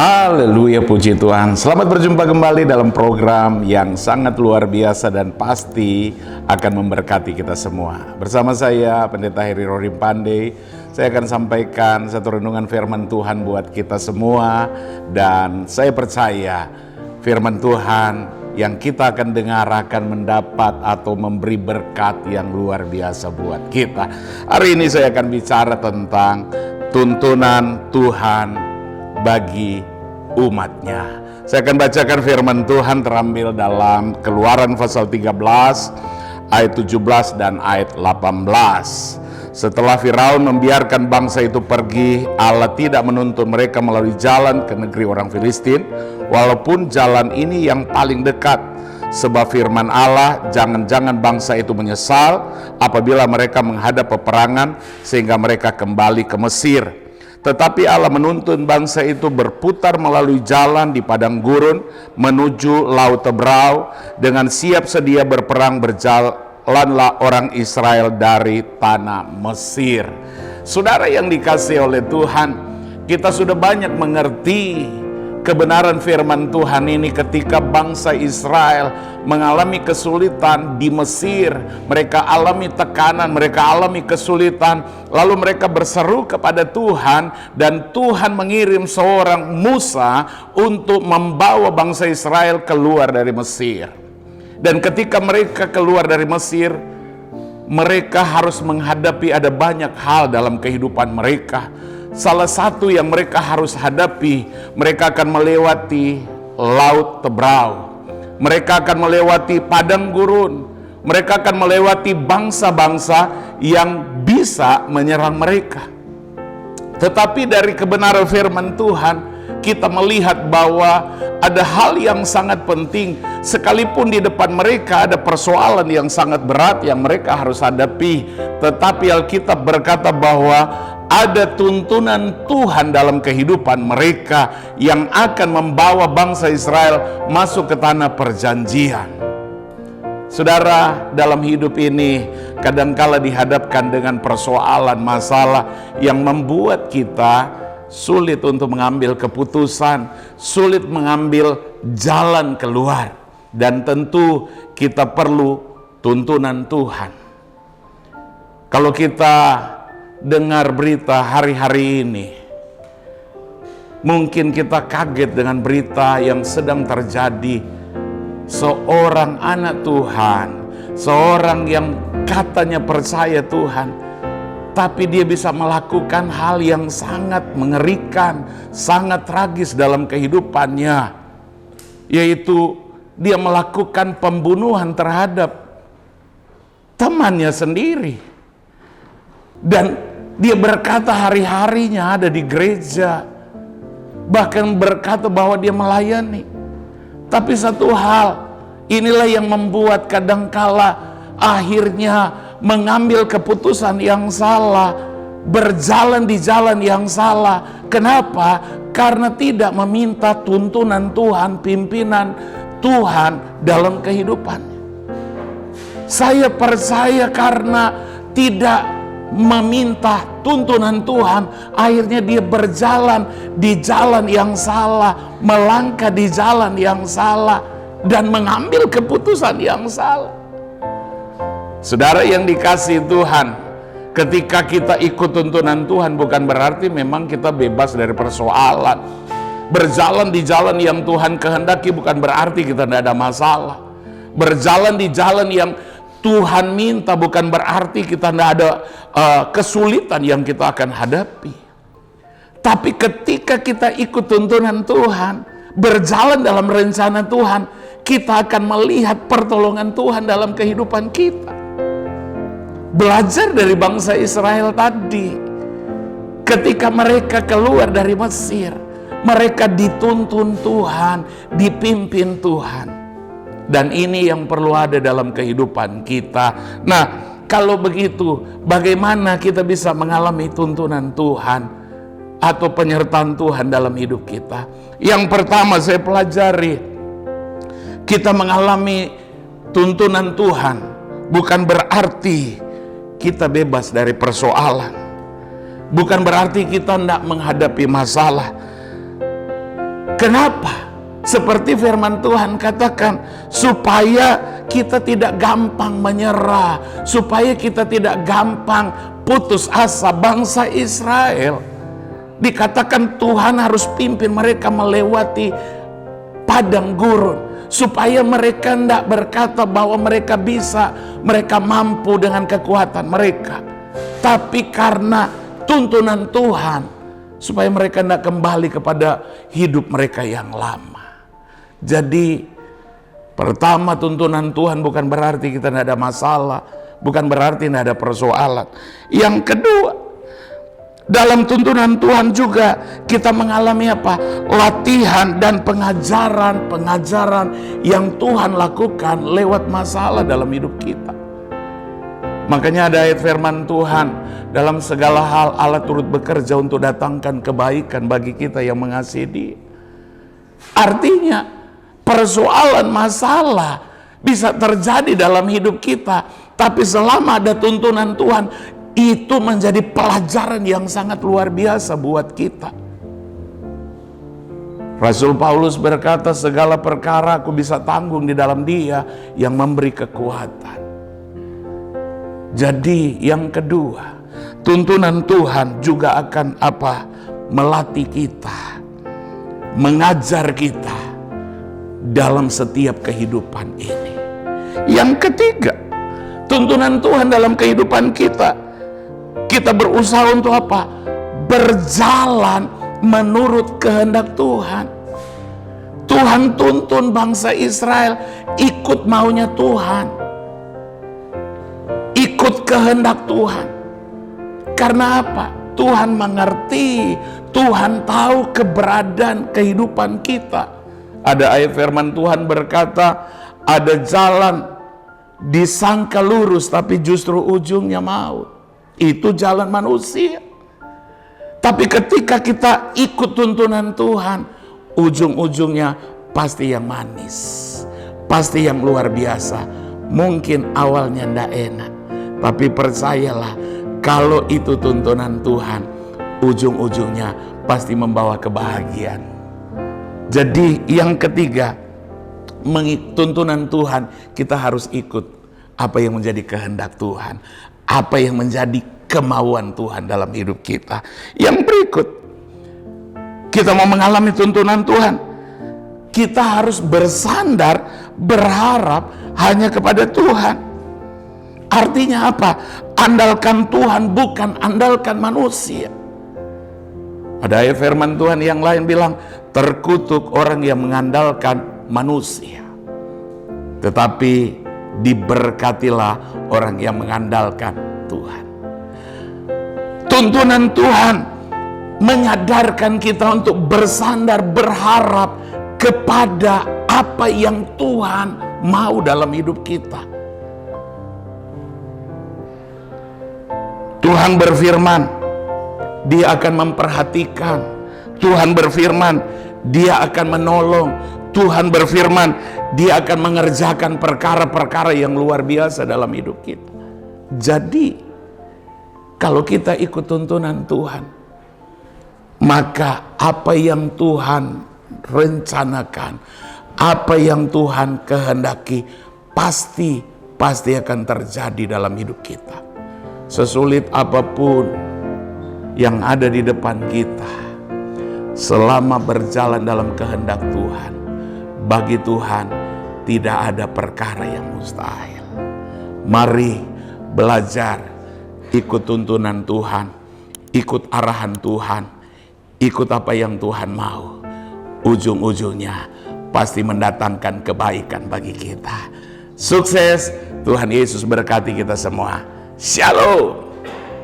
Haleluya, puji Tuhan. Selamat berjumpa kembali dalam program yang sangat luar biasa dan pasti akan memberkati kita semua. Bersama saya, Pendeta Heri Rorim Pandey, saya akan sampaikan satu renungan firman Tuhan buat kita semua. Dan saya percaya firman Tuhan yang kita akan dengar akan mendapat atau memberi berkat yang luar biasa buat kita. Hari ini saya akan bicara tentang tuntunan Tuhan bagi umatnya. Saya akan bacakan firman Tuhan terambil dalam Keluaran pasal 13 ayat 17 dan ayat 18. Setelah Firaun membiarkan bangsa itu pergi, Allah tidak menuntun mereka melalui jalan ke negeri orang Filistin, walaupun jalan ini yang paling dekat. Sebab firman Allah, jangan-jangan bangsa itu menyesal apabila mereka menghadap peperangan sehingga mereka kembali ke Mesir. Tetapi Allah menuntun bangsa itu berputar melalui jalan di padang gurun menuju Laut Tebrau. Dengan siap sedia berperang berjalanlah orang Israel dari tanah Mesir. Saudara yang dikasihi oleh Tuhan, kita sudah banyak mengerti kebenaran firman Tuhan ini ketika bangsa Israel mengalami kesulitan di Mesir. Mereka alami tekanan, mereka alami kesulitan, lalu mereka berseru kepada Tuhan, dan Tuhan mengirim seorang Musa untuk membawa bangsa Israel keluar dari Mesir. Dan ketika mereka keluar dari Mesir, mereka harus menghadapi ada banyak hal dalam kehidupan mereka. Salah satu yang mereka harus hadapi, mereka akan melewati Laut Tebrau. Mereka akan melewati padang gurun. Mereka akan melewati bangsa-bangsa yang bisa menyerang mereka. Tetapi dari kebenaran firman Tuhan, kita melihat bahwa ada hal yang sangat penting. Sekalipun di depan mereka ada persoalan yang sangat berat yang mereka harus hadapi, tetapi Alkitab berkata bahwa ada tuntunan Tuhan dalam kehidupan mereka yang akan membawa bangsa Israel masuk ke tanah perjanjian. Saudara, dalam hidup ini kadangkala dihadapkan dengan persoalan, masalah yang membuat kita sulit untuk mengambil keputusan, sulit mengambil jalan keluar. Dan tentu kita perlu tuntunan Tuhan. Kalau kita dengar berita hari-hari ini, mungkin kita kaget dengan berita yang sedang terjadi. Seorang anak Tuhan, seorang yang katanya percaya Tuhan, tapi dia bisa melakukan hal yang sangat mengerikan, sangat tragis dalam kehidupannya, yaitu dia melakukan pembunuhan terhadap temannya sendiri. Dan dia berkata hari-harinya ada di gereja, bahkan berkata bahwa dia melayani. Tapi satu hal, inilah yang membuat kadangkala akhirnya mengambil keputusan yang salah, berjalan di jalan yang salah. Kenapa? Karena tidak meminta tuntunan Tuhan, pimpinan Tuhan dalam kehidupannya. Saya percaya karena tidak meminta tuntunan Tuhan, akhirnya dia berjalan di jalan yang salah, melangkah di jalan yang salah, dan mengambil keputusan yang salah. Saudara yang dikasihi Tuhan, ketika kita ikut tuntunan Tuhan bukan berarti memang kita bebas dari persoalan. Berjalan di jalan yang Tuhan kehendaki bukan berarti kita tidak ada masalah. Berjalan di jalan yang Tuhan minta bukan berarti kita tidak ada kesulitan yang kita akan hadapi. Tapi ketika kita ikut tuntunan Tuhan, berjalan dalam rencana Tuhan, kita akan melihat pertolongan Tuhan dalam kehidupan kita. Belajar dari bangsa Israel tadi, ketika mereka keluar dari Mesir, mereka dituntun Tuhan, dipimpin Tuhan. Dan ini yang perlu ada dalam kehidupan kita. Nah, kalau begitu, bagaimana kita bisa mengalami tuntunan Tuhan atau penyertaan Tuhan dalam hidup kita? Yang pertama saya pelajari, kita mengalami tuntunan Tuhan bukan berarti kita bebas dari persoalan. Bukan berarti kita tidak menghadapi masalah. Kenapa? Seperti firman Tuhan katakan, supaya kita tidak gampang menyerah, supaya kita tidak gampang putus asa. Bangsa Israel dikatakan Tuhan harus pimpin mereka melewati padang gurun, supaya mereka tidak berkata bahwa mereka bisa, mereka mampu dengan kekuatan mereka, tapi karena tuntunan Tuhan, supaya mereka tidak kembali kepada hidup mereka yang lama. Jadi pertama, tuntunan Tuhan bukan berarti kita tidak ada masalah, bukan berarti tidak ada persoalan. Yang kedua, dalam tuntunan Tuhan juga kita mengalami apa? Latihan dan pengajaran yang Tuhan lakukan lewat masalah dalam hidup kita. Makanya ada ayat firman Tuhan, dalam segala hal Allah turut bekerja untuk datangkan kebaikan bagi kita yang mengasihi Dia. Artinya persoalan masalah bisa terjadi dalam hidup kita, tapi selama ada tuntunan Tuhan, itu menjadi pelajaran yang sangat luar biasa buat kita. Rasul Paulus berkata, segala perkara aku bisa tanggung di dalam Dia yang memberi kekuatan. Jadi yang kedua, tuntunan Tuhan juga akan apa? Melatih kita, mengajar kita dalam setiap kehidupan ini. Yang ketiga, tuntunan Tuhan dalam kehidupan kita, kita berusaha untuk apa? Berjalan menurut kehendak Tuhan. Tuhan tuntun bangsa Israel ikut maunya Tuhan, ikut kehendak Tuhan. Karena apa? Tuhan mengerti, Tuhan tahu keberadaan kehidupan kita. Ada ayat firman Tuhan berkata, ada jalan disangka lurus tapi justru ujungnya maut. Itu jalan manusia. Tapi ketika kita ikut tuntunan Tuhan, ujung-ujungnya pasti yang manis, pasti yang luar biasa. Mungkin awalnya ndak enak, tapi percayalah, kalau itu tuntunan Tuhan, ujung-ujungnya pasti membawa kebahagiaan. Jadi yang ketiga, tuntunan Tuhan, kita harus ikut apa yang menjadi kehendak Tuhan, apa yang menjadi kemauan Tuhan dalam hidup kita. Yang berikut, kita mau mengalami tuntunan Tuhan, kita harus bersandar, berharap hanya kepada Tuhan. Artinya apa? Andalkan Tuhan, bukan andalkan manusia. Ada ayat firman Tuhan yang lain bilang, terkutuk orang yang mengandalkan manusia, tetapi diberkatilah orang yang mengandalkan Tuhan. Tuntunan Tuhan menyadarkan kita untuk bersandar, berharap kepada apa yang Tuhan mau dalam hidup kita. Tuhan berfirman, Dia akan memperhatikan. Tuhan berfirman, Dia akan menolong. Tuhan berfirman, Dia akan mengerjakan perkara-perkara yang luar biasa dalam hidup kita. Jadi, kalau kita ikut tuntunan Tuhan, maka apa yang Tuhan rencanakan, apa yang Tuhan kehendaki, pasti akan terjadi dalam hidup kita. Sesulit apapun yang ada di depan kita, selama berjalan dalam kehendak Tuhan, bagi Tuhan tidak ada perkara yang mustahil. Mari belajar ikut tuntunan Tuhan, ikut arahan Tuhan, ikut apa yang Tuhan mau. Ujung-ujungnya pasti mendatangkan kebaikan bagi kita. Sukses, Tuhan Yesus berkati kita semua. Shalom.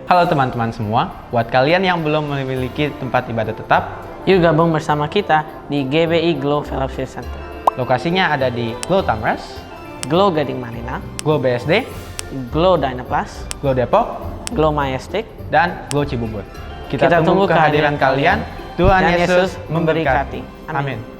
Halo teman-teman semua, buat kalian yang belum memiliki tempat ibadah tetap, yuk gabung bersama kita di GBI Glow Fellowship Center. lokasinya ada di Glow Tamres, Glow Gading Marina, Glow BSD, Glow Dynaplus, Glow Depok, Glow Majestic, dan Glow Cibubur. Kita tunggu kehadiran kalian. Tuhan Yesus memberkati. Amin. Amin.